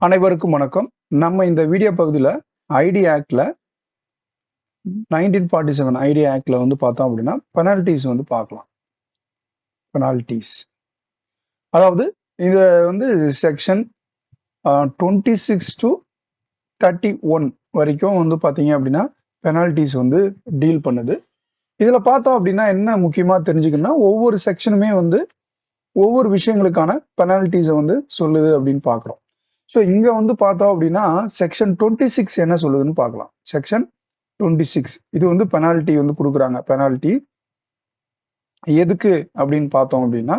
அனைவருக்கும் வணக்கம். நம்ம இந்த வீடியோ பகுதியில் ஐடி ஆக்ட்ல 1947 ஐடி ஆக்ட்ல வந்து பார்த்தோம் அப்படின்னா பெனால்டிஸ் வந்து பார்க்கலாம். பெனால்டிஸ் அதாவது இது வந்து செக்ஷன் 26 to 31 வரைக்கும் வந்து பார்த்தீங்க அப்படின்னா பெனால்டிஸ் வந்து டீல் பண்ணுது. இதில் பார்த்தோம் அப்படின்னா என்ன முக்கியமாக தெரிஞ்சுக்கணும்னா ஒவ்வொரு செக்ஷனுமே வந்து ஒவ்வொரு விஷயங்களுக்கான பெனால்டிஸை வந்து சொல்லுது அப்படின்னு பார்க்குறோம். ஸோ இங்கே வந்து பார்த்தோம் அப்படின்னா செக்ஷன் 26 என்ன சொல்லுதுன்னு பார்க்கலாம். செக்ஷன் 26 இது வந்து பெனால்டி வந்து கொடுக்குறாங்க. பெனால்டி எதுக்கு அப்படின்னு பார்த்தோம் அப்படின்னா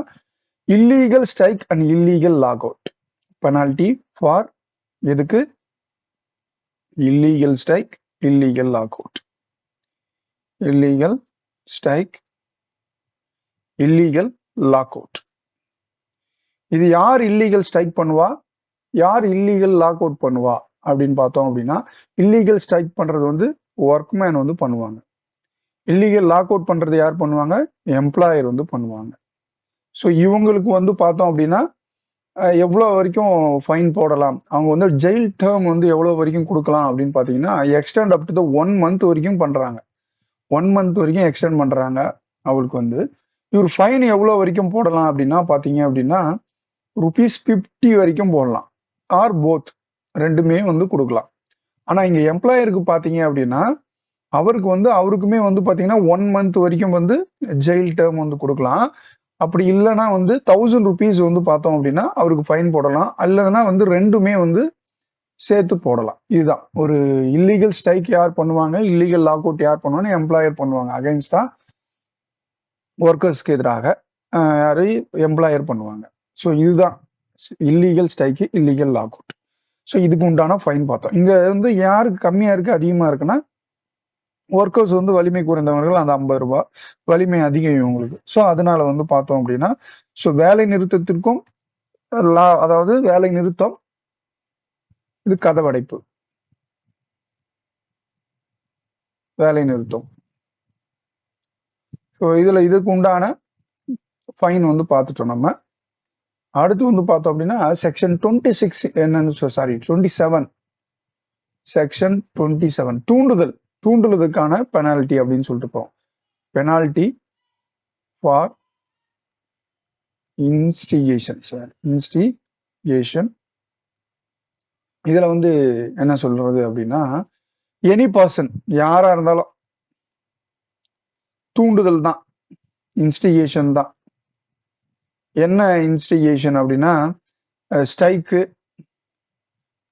illegal strike and illegal lockout. Penalty for எதுக்கு? Illegal strike, illegal lockout. Illegal strike, illegal lockout. இது யார் இல்லீகல் ஸ்ட்ரைக் பண்ணுவா, யார் இல்லீகல் லாக் அவுட் பண்ணுவா அப்படின்னு பார்த்தோம் அப்படின்னா இல்லீகல் ஸ்ட்ரைக் பண்றது வந்து ஒர்க்மேன் வந்து பண்ணுவாங்க. இல்லீகல் லாக் அவுட் பண்றது யார் பண்ணுவாங்க? எம்ப்ளாயர் வந்து பண்ணுவாங்க. ஸோ இவங்களுக்கு வந்து பார்த்தோம் அப்படின்னா எவ்வளோ வரைக்கும் ஃபைன் போடலாம், அவங்க வந்து ஜெயில் டேர்ம் வந்து எவ்வளோ வரைக்கும் கொடுக்கலாம் அப்படின்னு பார்த்தீங்கன்னா extend up to the 1 month வரைக்கும் பண்ணுறாங்க. 1 month வரைக்கும் எக்ஸ்டெண்ட் பண்ணுறாங்க. அவளுக்கு வந்து இவர் ஃபைன் எவ்வளோ வரைக்கும் போடலாம் அப்படின்னா பார்த்தீங்க அப்படின்னா ₹50 வரைக்கும் போடலாம். ஆர் போத், ரெண்டுமே வந்து கொடுக்கலாம். ஆனால் இங்கே எம்ப்ளாயருக்கு பார்த்தீங்க அப்படின்னா அவருக்குமே வந்து பார்த்தீங்கன்னா 1 month வரைக்கும் வந்து ஜெயில் டேர்ம் வந்து கொடுக்கலாம். அப்படி இல்லைன்னா வந்து ₹1000 வந்து பார்த்தோம் அப்படின்னா அவருக்கு ஃபைன் போடலாம். அல்லதுன்னா வந்து ரெண்டுமே வந்து சேர்த்து போடலாம். இதுதான் ஒரு இல்லீகல் ஸ்ட்ரைக் யார் பண்ணுவாங்க, இல்லீகல் லாக் அவுட் யார் பண்ணுவாங்க, எம்ப்ளாயர் பண்ணுவாங்க. அகைன்ஸ்டா ஒர்க்கர்ஸ்க்கு எதிராக யாரு? எம்ப்ளாயர் பண்ணுவாங்க. ஸோ இதுதான் illegal strike, illegal lockout. So இதுக்கு உண்டான ஃபைன் பார்த்தோம். இங்க வந்து யாருக்கு கம்மியா இருக்கு, அதிகமா இருக்குன்னா ஒர்க்கர்ஸ் வந்து வலிமை குறைந்தவர்கள், அந்த ₹50 வலிமை அதிகம் இவங்களுக்கு. ஸோ அதனால வந்து பார்த்தோம் அப்படின்னா ஸோ வேலை நிறுத்தத்திற்கும் அதாவது வேலை நிறுத்தம், இது கதவடைப்பு, வேலை நிறுத்தம். ஸோ இதுக்கு உண்டான ஃபைன் வந்து பார்த்துட்டோம் நம்ம. அடுத்து வந்து பார்த்தோம் அப்படின்னா செக்ஷன் 26 என்னன்னு 27 செக்ஷன் 27 தூண்டுதலுக்கான பெனால்டி அப்படின்னு சொல்லிட்டு போறோம். Penalty for instigation. இன்ஸ்டிகேஷன் இதுல வந்து என்ன சொல்றது அப்படின்னா எனி பர்சன் யாரா இருந்தாலும் தூண்டுதல் தான், இன்ஸ்டிகேஷன் தான். என்ன இன்ஸ்டிகேஷன் அப்படின்னா ஸ்ட்ரைக்கு,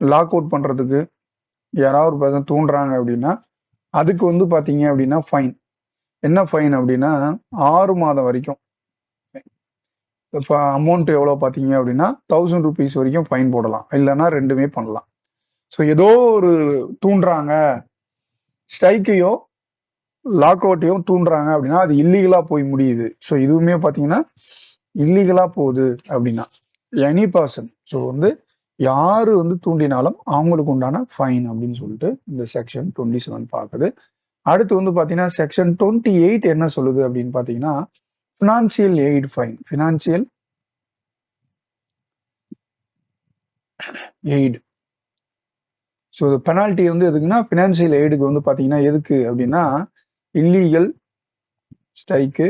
லாக் அவுட் பண்றதுக்கு யாராவது ஒரு பர்சன் தூண்டுறாங்க அப்படின்னா அதுக்கு வந்து பாத்தீங்க அப்படின்னா ஃபைன். என்ன ஃபைன் அப்படின்னா 6 மாதம் வரைக்கும். இப்போ அமௌண்ட் எவ்வளோ பார்த்தீங்க அப்படின்னா ₹1000 வரைக்கும் ஃபைன் போடலாம். இல்லைன்னா ரெண்டுமே பண்ணலாம். ஸோ ஏதோ ஒரு தூண்டுறாங்க, ஸ்ட்ரைக்கையோ லாக் அவுட்டையோ தூண்டுறாங்க அப்படின்னா அது இல்லீகலா போய் முடியுது. ஸோ இதுவுமே பார்த்தீங்கன்னா இல்லீகலா போகுது அப்படின்னா எனி பர்சன். ஸோ வந்து யாரு வந்து தூண்டினாலும் அவங்களுக்கு உண்டான ஃபைன் அப்படின்னு சொல்லிட்டு இந்த செக்ஷன் 27 பார்க்குது. அடுத்து வந்து பார்த்தீங்கன்னா செக்ஷன் 28 என்ன சொல்லுது அப்படின்னு பார்த்தீங்கன்னா financial aid fine. Financial aid. So penalty வந்து எதுக்குன்னா ஃபினான்சியல் எய்டுக்கு வந்து பார்த்தீங்கன்னா எதுக்கு அப்படின்னா illegal strike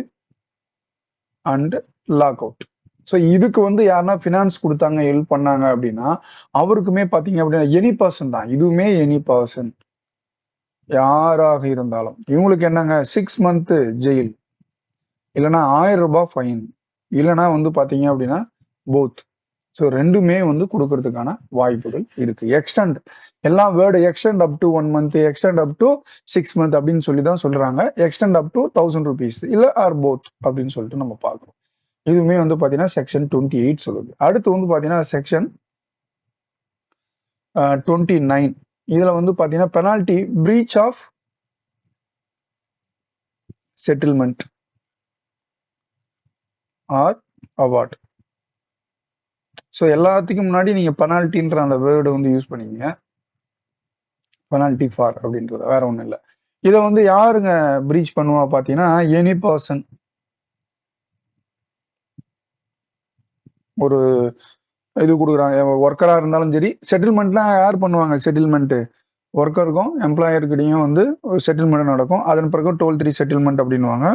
and lockout. So இதுக்கு வந்து யாருன்னா ஃபினான்ஸ் கொடுத்தாங்க, ஹெல்ப் பண்ணாங்க அப்படின்னா அவருக்குமே பார்த்தீங்க அப்படின்னா எனி பர்சன் தான். இதுவுமே எனி பர்சன் யாராக இருந்தாலும் இவங்களுக்கு என்னங்க 6 month ஜெயில், இல்லைன்னா ₹1000 ஃபைன், இல்லைன்னா வந்து பார்த்தீங்க அப்படின்னா போத். ஸோ ரெண்டுமே வந்து கொடுக்கறதுக்கான வாய்ப்புகள் இருக்கு. எக்ஸ்டெண்ட் எல்லாம் word extend up to 1 month, extend up to 6 month அப்படின்னு சொல்லி தான் சொல்றாங்க. எக்ஸ்டெண்ட் அப் டு ₹1000 இல்லை ஆர் போத் அப்படின்னு சொல்லிட்டு நம்ம பார்க்குறோம். இதுவுமே வந்து பார்த்தீங்கன்னா செக்ஷன் 28 சொல்லுது. அடுத்து வந்து பார்த்தீங்கன்னா செக்ஷன் 29 இதுல வந்து பார்த்தீங்கன்னா penalty breach of settlement or award. So எல்லாத்துக்கும் முன்னாடி நீங்க பெனால்டின்ற அந்த வேர்டு வந்து யூஸ் பண்ணீங்க. பெனால்டி ஃபார் அப்படின்றது வேற ஒன்றும் இல்லை. இதை வந்து யாருங்க பிரீச் பண்ணுவா பார்த்தீங்கன்னா எனி பர்சன். ஒரு இது கொடுக்குறாங்க. ஒர்க்கராக இருந்தாலும் சரி, செட்டில்மெண்ட்லாம் யார் பண்ணுவாங்க? செட்டில்மெண்ட்டு ஒர்க்கருக்கும் எம்ப்ளாயர்கிட்டையும் வந்து ஒரு செட்டில்மெண்ட் நடக்கும். அதன் பிறகு டோல் 3 செட்டில்மெண்ட் அப்படின்னுவாங்க.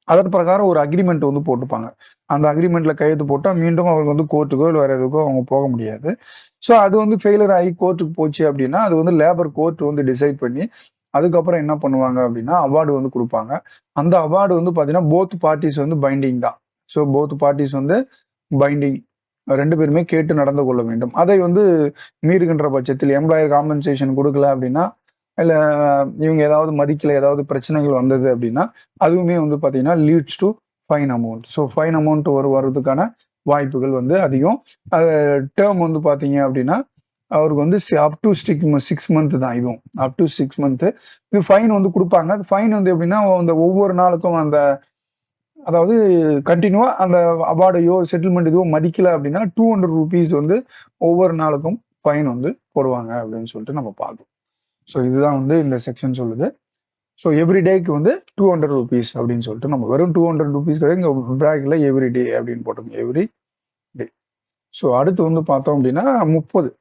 அதன் பிரகாரம் ஒரு அக்ரிமெண்ட் வந்து போட்டுப்பாங்க. அந்த அக்ரிமெண்ட்ல கையெழுத்து போட்டா மீண்டும் அவருக்கு வந்து கோர்ட்டுக்கோ இல்ல வேற எதுக்கோ அவங்க போக முடியாது. ஸோ அது வந்து ஃபெயிலியர் ஆகி கோர்ட்டுக்கு போச்சு அப்படின்னா, அது வந்து லேபர் கோர்ட் வந்து டிசைட் பண்ணி, அதுக்கப்புறம் என்ன பண்ணுவாங்க அப்படின்னா, அவார்டு வந்து குடுப்பாங்க. அந்த அவார்டு வந்து பார்த்தீங்கன்னா, போத் பார்ட்டீஸ் வந்து பைண்டிங் தான். ஸோ போத் பார்ட்டீஸ் வந்து பைண்டிங். 2 பேருமே கேட்டு நடந்து கொள்ள வேண்டும். அதை வந்து மீறுகின்ற பட்சத்தில் எம்ப்ளாயர் காம்பன்சேஷன் குடுக்கல அப்படின்னா, இல்ல இவங்க ஏதாவது மதிக்கல, ஏதாவது பிரச்சனைகள் வந்தது அப்படின்னா, அதுவுமே வந்து பார்த்தீங்கன்னா, leads to fine amount. So fine amount வரதுக்கான வாய்ப்புகள் வந்து அதிகம். அது டெர்ம் வந்து பார்த்தீங்க அப்படின்னா, அவருக்கு வந்து அப் டூ 6 மந்த் தான் இதுவும். அப் டூ 6 மந்த். இது ஃபைன் வந்து குடுப்பாங்க. அது ஃபைன் வந்து எப்படின்னா, அந்த ஒவ்வொரு நாளுக்கும் அந்த அதாவது கன்டினியூவா அந்த அவார்டையோ, செட்டில்மெண்ட் எதுவோ மதிக்கல அப்படின்னா, ₹200 வந்து ஒவ்வொரு நாளுக்கும் ஃபைன் வந்து போடுவாங்க அப்படின்னு சொல்லிட்டு நம்ம பார்க்கிறோம். ஸோ இதுதான் வந்து இந்த செக்ஷன் சொல்லுது. ஸோ எவ்ரி டேக்கு வந்து ₹200 அப்படின்னு சொல்லிட்டு நம்ம வெறும் ₹200 கிடையாது. இங்க பிராக்கெட்ல எவ்ரி டே அப்படின்னு போட்டுங்க. Every day. ஸோ அடுத்து வந்து பார்த்தோம் அப்படின்னா 30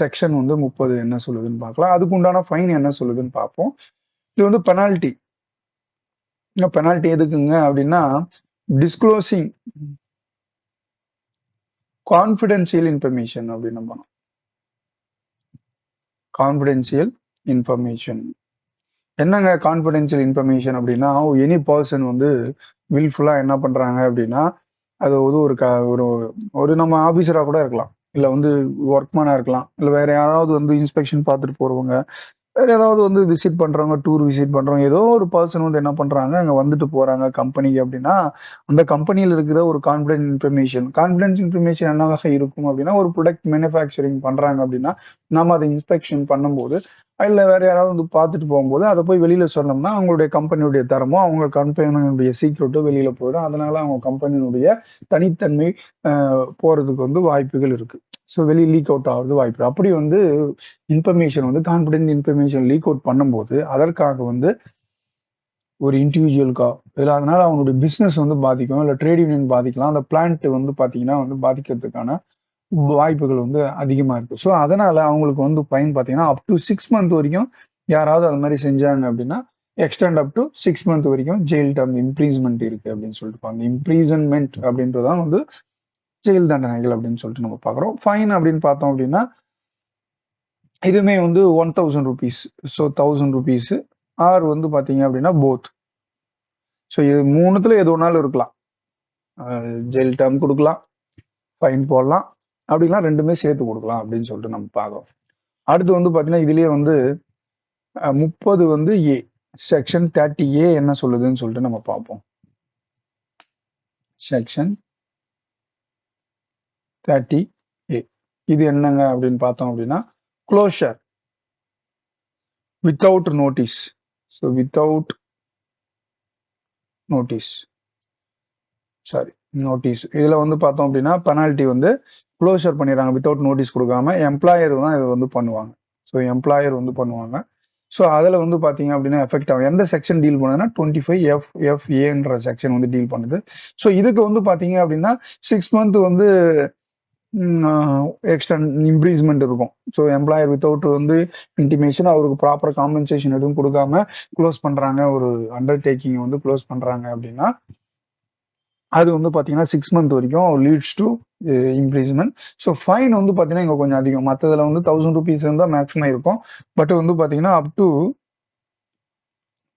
செக்ஷன் வந்து 30 என்ன சொல்லுதுன்னு பார்க்கலாம். அதுக்கு உண்டான ஃபைன் என்ன சொல்லுதுன்னு பார்ப்போம். இது வந்து பெனால்டி. பெனால்டி எதுக்குங்க அப்படின்னா, டிஸ்க்ளோசிங் கான்ஃபிடென்ஷியல் இன்ஃபர்மேஷன் அப்படின்னு நம்ம கான்ஃபிடென்ஷியல் இன்ஃபர்மேஷன். என்னங்க கான்ஃபிடென்ஷியல் இன்ஃபர்மேஷன் அப்படின்னா, எனி பர்சன் வந்து வில்ஃபுல்லா என்ன பண்றாங்க அப்படின்னா, அது வந்து ஒரு ஒரு நம்ம ஆபீசரா கூட இருக்கலாம். இல்ல வந்து ஒர்க்மேனா இருக்கலாம். இல்ல வேற யாராவது வந்து இன்ஸ்பெக்ஷன் பார்த்துட்டு போறவங்க. வேற ஏதாவது வந்து விசிட் பண்றவங்க, டூர் விசிட் பண்றவங்க, ஏதோ ஒரு பர்சன் வந்து என்ன பண்றாங்க, அங்க வந்துட்டு போறாங்க கம்பெனிக்கு அப்படின்னா, அந்த கம்பெனியில இருக்கிற ஒரு கான்ஃபிடென்ஸ் இன்ஃபர்மேஷன் என்னவாக இருக்கும் அப்படின்னா, ஒரு ப்ராடக்ட் மேனுஃபேக்சரிங் பண்றாங்க அப்படின்னா, நாம அதை இன்ஸ்பெக்ஷன் பண்ணும்போது, இல்ல வேற யாராவது வந்து பார்த்துட்டு போகும்போது, அதை போய் வெளியில சொன்னோம்னா, அவங்களுடைய கம்பெனியுடைய தரமோ, அவங்க கம்பெனியுடைய சீக்ரெட்டோ வெளியில போயிடும். அதனால அவங்க கம்பெனியுடைய தனித்தன்மை போறதுக்கு வந்து வாய்ப்புகள் இருக்கு. ஸோ வெளிய லீக் அவுட் ஆகுறது வாய்ப்பு இருக்கு. அப்படி வந்து இன்ஃபர்மேஷன் வந்து கான்ஃபிடென்ட் இன்ஃபர்மேஷன் லீக் அவுட் பண்ணும்போது, அதற்காக வந்து ஒரு இண்டிவிஜுவலுக்கா, இல்ல அதனால அவங்களுடைய பிசினஸ் வந்து பாதிக்கும். இல்ல ட்ரேட் யூனியன் பாதிக்கலாம். அந்த பிளான்ட் வந்து பார்த்தீங்கன்னா வந்து பாதிக்கிறதுக்கான வாய்ப்புகள் வந்து அதிகமா இருக்கு. ஸோ அதனால அவங்களுக்கு வந்து ஃபைன் பார்த்தீங்கன்னா, அப் டூ 6 மந்த் வரைக்கும் யாராவது அது மாரி செஞ்சாங்க அப்படின்னா, எக்ஸ்டெண்ட் அப் டூ 6 மந்த் வரைக்கும் ஜெயில் டெர்ம் இம்ப்ரீஸ்மென்ட் இருக்கு அப்படின்னு சொல்லிட்டு அந்த இம்ப்ரீசன்மென்ட் அப்படின்றது தான் வந்து ஜெயில் தண்டனைகள் அப்படின்னு சொல்லிட்டு நம்ம பார்க்குறோம். ஃபைன் அப்படின்னு பார்த்தோம் அப்படின்னா, இதுவுமே வந்து ₹1000. ஸோ ₹1000 ஆர் வந்து பார்த்தீங்க அப்படின்னா போத். ஸோ இது 3த்துல எது வேணாலும் இருக்கலாம். ஜெயில் டெர்ம் குடுக்கலாம், ஃபைன் போடலாம். அப்படின்னா 2மே சேர்த்து குடுக்கலாம் அப்படின்னு சொல்லிட்டு நம்ம பார்க்குறோம். அடுத்து வந்து பார்த்தீங்கன்னா, இதுலயே வந்து 30 வந்து ஏ. செக்ஷன் 30 ஏ என்ன சொல்லுதுன்னு சொல்லிட்டு நம்ம பார்ப்போம். Section 30 A. இது என்னங்க அப்படின்னு பார்த்தோம் அப்படின்னா, closure without notice. So without notice. Sorry notice. இதுல வந்து பார்த்தோம் அப்படின்னா, பெனால்டி வந்து குளோஷர் பண்ணிடுறாங்க. வித்தவுட் நோட்டீஸ் குடுக்காம எம்ப்ளாயர் தான் இத வந்து பண்ணுவாங்க. ஸோ எம்ப்ளாயர் வந்து பண்ணுவாங்க. ஸோ அதுல வந்து பார்த்தீங்க அப்படின்னா எஃபெக்ட் ஆகும். எந்த செக்ஷன் டீல் பண்ணுதுன்னா 25 எஃப்எஃப்ஏன்ற செக்ஷன் வந்து டீல் பண்ணுது. ஸோ இதுக்கு வந்து பார்த்தீங்க அப்படின்னா 6 மந்த் வந்து இம்ப்ரீஸ்மென்ட் இருக்கும். ஸோ எம்ப்ளாயர் வித்தவுட் வந்து இன்டிமேஷன் அவருக்கு ப்ராப்பர் காம்பன்சேஷன் எதுவும் குடுக்காம குளோஸ் பண்றாங்க. ஒரு அண்டர்டேக்கிங் வந்து குளோஸ் பண்றாங்க அப்படின்னா, அது வந்து பார்த்தீங்கன்னா 6 மந்த் வரைக்கும் லீட்ஸ் டூ இம்ப்ரீஸ்மென்ட். ஸோ ஃபைன் வந்து பார்த்தீங்கன்னா, இங்க கொஞ்சம் அதிகம். மத்ததுல வந்து ₹1000 இருந்தா மேக்ஸிமம் இருக்கும். பட் வந்து பார்த்தீங்கன்னா, அப் டூ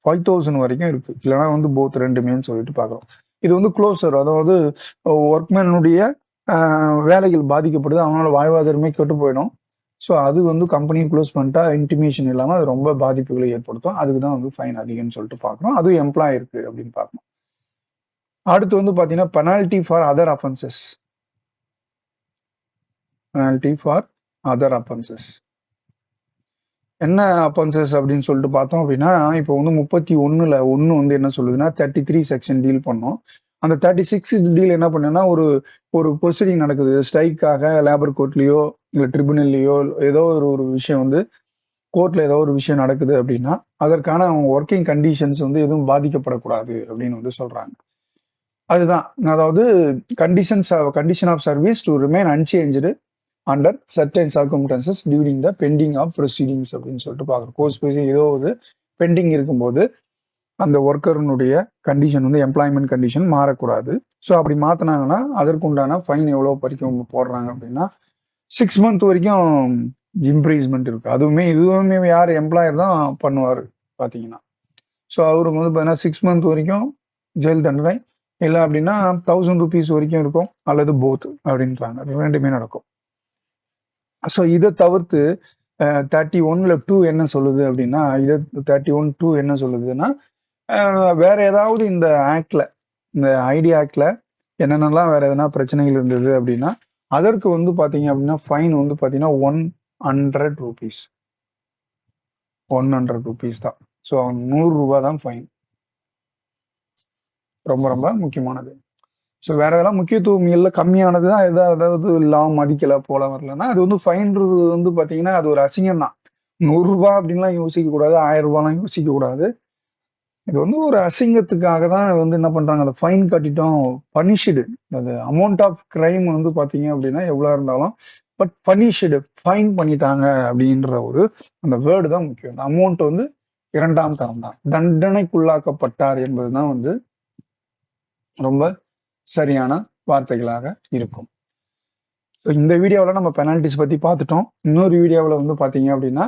5000 வரைக்கும் இருக்கு. இல்லன்னா வந்து போத் 2மேன்னு சொல்லிட்டு பார்க்குறோம். இது வந்து குளோசர். அதாவது ஒர்க்மேனுடைய வேலைகள் பாதிக்கப்படுது. அவனால வாழ்வாதாரமே கெட்டு போயிடும். ஸோ அது வந்து கம்பெனிய குளோஸ் பண்ணிட்டா இன்டிமேஷன் இல்லாம அது ரொம்ப பாதிப்புகளை ஏற்படுத்தும். அதுக்கு தான் வந்து ஃபைன் அதிகம்னு சொல்லிட்டு பார்க்குறோம். அதுவும் எம்ப்ளாயருக்கு அப்படின்னு பார்க்கணும். அடுத்து வந்து பார்த்தீங்கன்னா, penalty for other offences. Penalty for other offences. என்ன அஃபென்சஸ் அப்படின்னு சொல்லிட்டு பார்த்தோம் அப்படின்னா, இப்போ வந்து 31ல 1 வந்து என்ன சொல்லுதுன்னா, 33 செக்ஷன் டீல் பண்ணோம். அந்த 36 டீல் என்ன பண்ணுன்னா, ஒரு ஒரு ப்ரொசீடிங் நடக்குது. ஸ்ட்ரைக்காக லேபர் கோர்ட்லயோ, இல்ல ட்ரிபுனல்லயோ ஏதோ ஒரு விஷயம் வந்து கோர்ட்ல ஏதோ ஒரு விஷயம் நடக்குது அப்படின்னா, அதற்கான அவங்க வொர்க்கிங் கண்டிஷன்ஸ் வந்து எதுவும் பாதிக்கப்படக்கூடாது அப்படின்னு வந்து சொல்றாங்க. அதுதான். அதாவது condition of service to remain unchanged under certain circumstances during the pending of proceedings அப்படின்னு சொல்லிட்டு பார்க்குறோம். கோர்ஸ் ப்ரொசீடிங் ஏதோ ஒரு பெண்டிங் இருக்கும்போது அந்த ஒர்க்கருனுடைய கண்டிஷன் வந்து எம்ப்ளாய்மெண்ட் கண்டிஷன் மாறக்கூடாது. ஸோ அப்படி மாற்றினாங்கன்னா அதற்குண்டான ஃபைன் எவ்வளோ வரைக்கும் போடுறாங்க அப்படின்னா 6 மந்த் வரைக்கும் இம்ப்ரீஸ்மெண்ட் இருக்கு. இதுவுமே யார் எம்ப்ளாயர் தான் பண்ணுவார் பார்த்தீங்கன்னா. ஸோ அவருக்கு வந்து பார்த்தீங்கன்னா 6 மந்த் வரைக்கும் ஜெயில் தண்டனை, இல்லை அப்படின்னா 1000 rupees வரைக்கும் இருக்கும், அல்லது போத் அப்படின்றாங்க. ரெண்டுமே நடக்கும். ஸோ இதை தவிர்த்து 31(2) என்ன சொல்லுது அப்படின்னா, இதை 31(2) என்ன சொல்லுதுன்னா, வேற ஏதாவது இந்த ஆக்ட்ல, இந்த ஐடி ஆக்ட்ல என்னென்னலாம் வேற எதனா பிரச்சனைகள் இருந்தது அப்படின்னா அதற்கு வந்து பாத்தீங்க அப்படின்னா ஃபைன் வந்து பாத்தீங்கன்னா 100 rupees. 100 rupees தான். ஸோ 100 ரூபாய் தான் ஃபைன். ரொம்ப ரொம்ப முக்கியமானது. ஸோ வேற எதெல்லாம் முக்கியத்துவம் இல்லை கம்மியானது தான், ஏதாவது லா மதிக்கல போல வரலன்னா அது வந்து ஃபைன்றது வந்து பாத்தீங்கன்னா அது ஒரு அசிங்கம் தான். 100 ரூபாய் அப்படின்லாம் யோசிக்க கூடாது, 1000 ரூபாய்லாம் யோசிக்க கூடாது. இது வந்து ஒரு அசிங்கத்துக்காக தான் வந்து என்ன பண்றாங்க, அந்த ஃபைன் கட்டிட்டோம், பனிஷ்டு. அது அமௌண்ட் ஆஃப் கிரைம் வந்து பாத்தீங்க அப்படின்னா எவ்வளவு இருந்தாலும் பட் பனிஷ்டு, ஃபைன் பண்ணிட்டாங்க அப்படின்ற ஒரு அந்த வேர்டு தான் முக்கியம். அந்த அமௌண்ட் வந்து 2ஆம் தரம் தான். தண்டனைக்குள்ளாக்கப்பட்டார் என்பதுதான் வந்து ரொம்ப சரியான வார்த்தைகளாக இருக்கும். இந்த வீடியோவில் நம்ம பெனால்டிஸ் பத்தி பார்த்துட்டோம். இன்னொரு வீடியோவில் வந்து பாத்தீங்க அப்படின்னா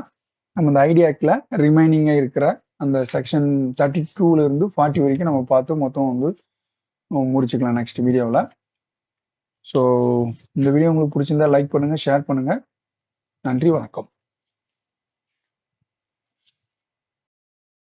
நம்ம இந்த ஐடி ஆக்ட்ல ரிமைனிங்கா இருக்கிற அந்த செக்ஷன் 32ல இருந்து 40 வரைக்கும் நம்ம பார்த்து மொத்தம் வந்து முடிச்சுக்கலாம் நெக்ஸ்ட் வீடியோவில். ஸோ இந்த வீடியோ உங்களுக்கு பிடிச்சிருந்தா லைக் பண்ணுங்க, ஷேர் பண்ணுங்க. நன்றி, வணக்கம்.